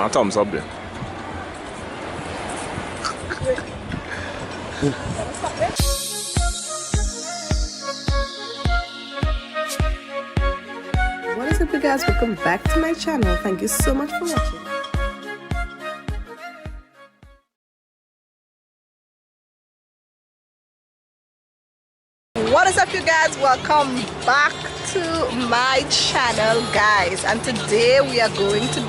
My thumbs up there. What is up, you guys? Welcome back to my channel. Thank you so much for watching. What is up, you guys? Welcome back to my channel, guys. And today I'm going to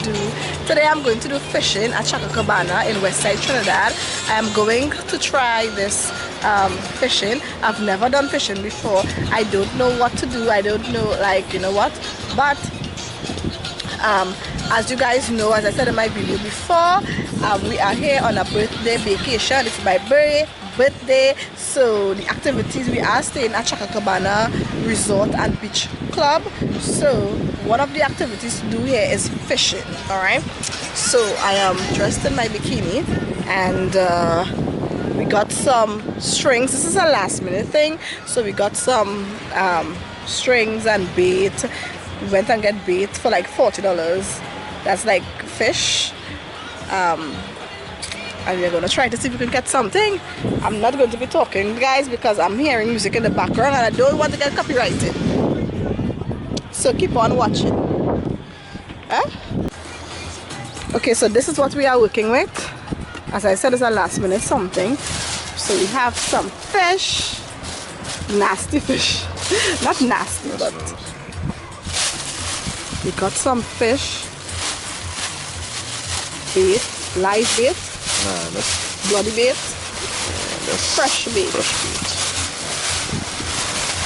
do fishing at Chaquacabana in Westside Trinidad. I am going to try this fishing. I've never done fishing before. I don't know what to do. I don't know, like, you know what, but as you guys know, as I said in my video before, we are here on a birthday vacation. It's my birthday, so the activities, we are staying at Chaquacabana Resort and Beach Club. So one of the activities to do here is fishing. All right, so I am dressed in my bikini, and we got some strings. This is a last minute thing, so we got some strings and bait. We went and get bait for like $40. That's like fish. And we're gonna try to see if we can get something. I'm not going to be talking, guys, because I'm hearing music in the background and I don't want to get copyrighted. So keep on watching. Okay, so this is what we are working with. As I said, it's a last minute something. So we have some fish. Nasty fish. Not nasty, but we got some fish. Bait, live bait. Nah, that's Bloody bait. that's Fresh bait.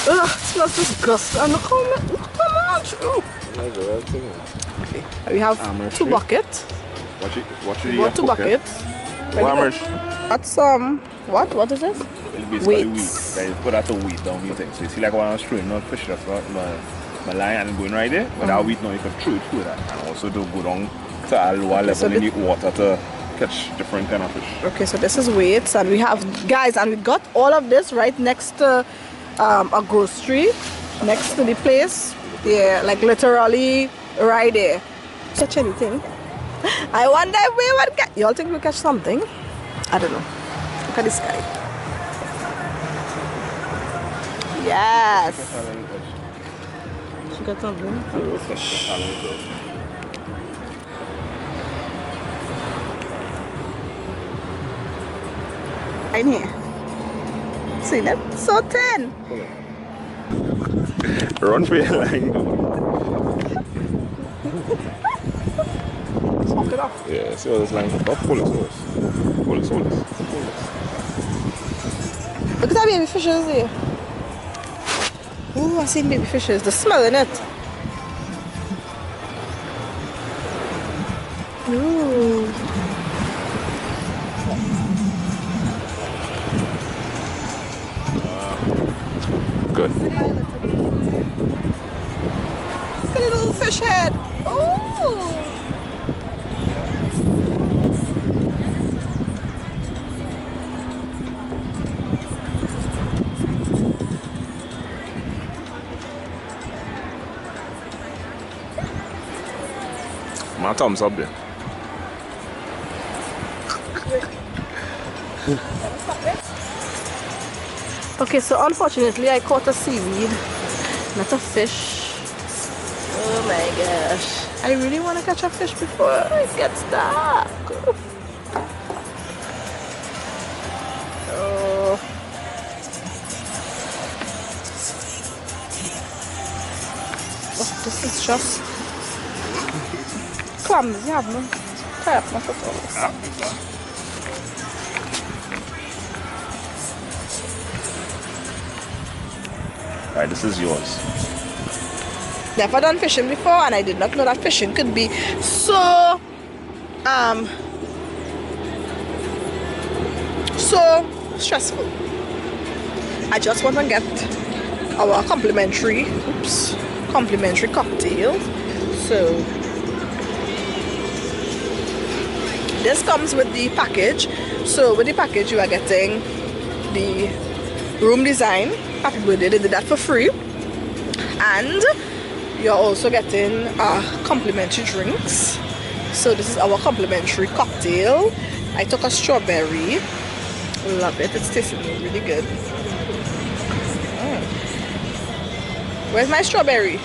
Ugh, it smells disgusting. Look how much. Ooh. Okay. We have two buckets. What We bought two buckets. Got some. What is this? Weights. Wheat. Put that to wheat down, you think. So you see, like when I'm throwing out fish, that's what my line and going right there. But that wheat now you can throw it through that, and also do go down to a lower level in the water to catch different kind of fish. Okay, so this is weights, and we have, guys, and we got all of this right next to a grocery, next to the place. Yeah, like literally right there. Catch anything? I wonder if we would catch. Y'all think we'll catch something? I don't know. Look at this guy. Yes. She got something. Fish. Right here. See them? So thin. Run for your line. Smoke it off. Yeah, see how this line is. Pull it. Look at that baby fishes here. Ooh, I seen baby fishes. The smell in it. Ooh. Good. Look at the little fish head. Ooh. My thumbs up there. Okay, so unfortunately I caught a seaweed, not a fish. Oh my gosh. I really want to catch a fish before it gets dark. Oh. Oh, this is just clumsy, you have no tie up my foot on this. Alright, this is yours. Never done fishing before, and I did not know that fishing could be so stressful. I just want to get our complimentary cocktail. So this comes with the package. So with the package you are getting the room design. Happy birthday, they did that for free. And you're also getting complimentary drinks. So this is our complimentary cocktail. I took a strawberry. Love it. It's tasting really good. Where's my strawberry?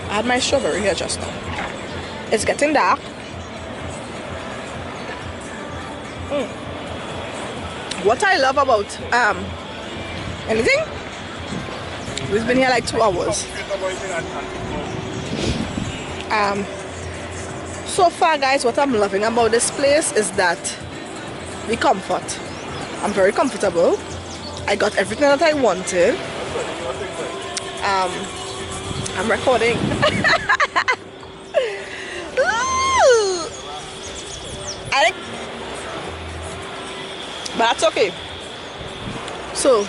I had my strawberry here just now. It's getting dark. What I love about anything? We've been here like 2 hours. So far, guys, what I'm loving about this place is that the comfort. I'm very comfortable. I got everything that I wanted. I'm recording. But that's okay. So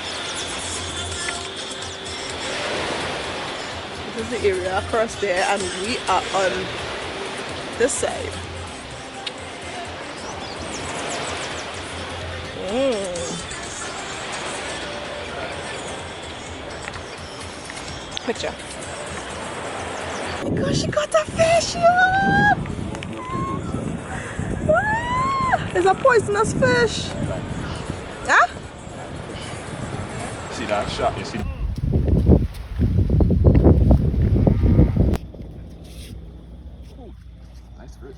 this is the area across there, and we are on this side. Picture. Oh my gosh, she got a fish! Yeah! Ah, it's a poisonous fish. Huh? See that shot? You see? Nice fish.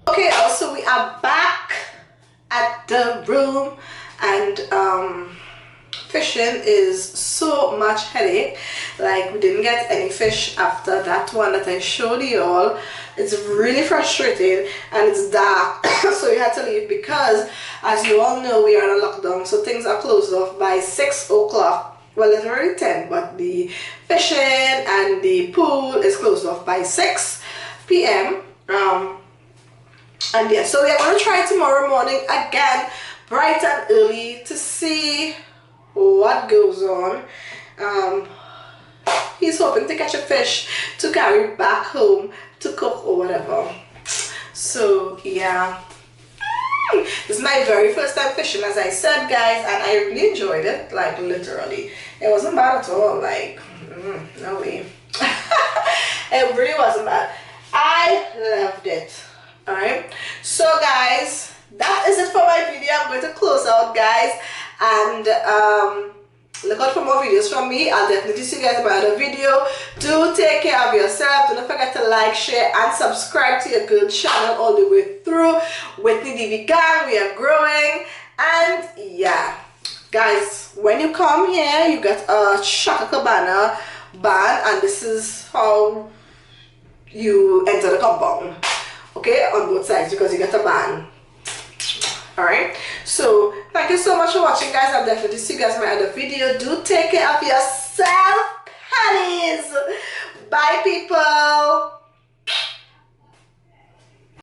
Okay, also we are back at the room, and fishing is so much headache. Like, we didn't get any fish after that one that I showed you all. It's really frustrating, and it's dark. So we had to leave because, as you all know, we are in a lockdown, so things are closed off by 6 o'clock. Well, it's already 10, but the fishing and the pool is closed off by 6 p.m. And yeah, so we are going to try tomorrow morning again, bright and early, to see what goes on. He's hoping to catch a fish to carry back home to cook or whatever. So yeah, this is my very first time fishing, as I said, guys, and I really enjoyed it. Like, literally, it wasn't bad at all. Like, no way. It really wasn't bad. I loved it. All right, so guys, that is it for my video. I'm going to close out, guys, and look out for more videos from me. I'll definitely see you guys in my other video. Do take care of yourself. Do not forget to like, share, and subscribe to your good channel all the way through. Whitney DV Gang, we are growing. And yeah, guys, when you come here, you get a Chaquacabana ban, and this is how you enter the compound. Okay, on both sides, because you get a ban. Alright, so thank you so much for watching, guys. I'll definitely see you guys in my other video. Do take care of yourself, honey's. Bye, people.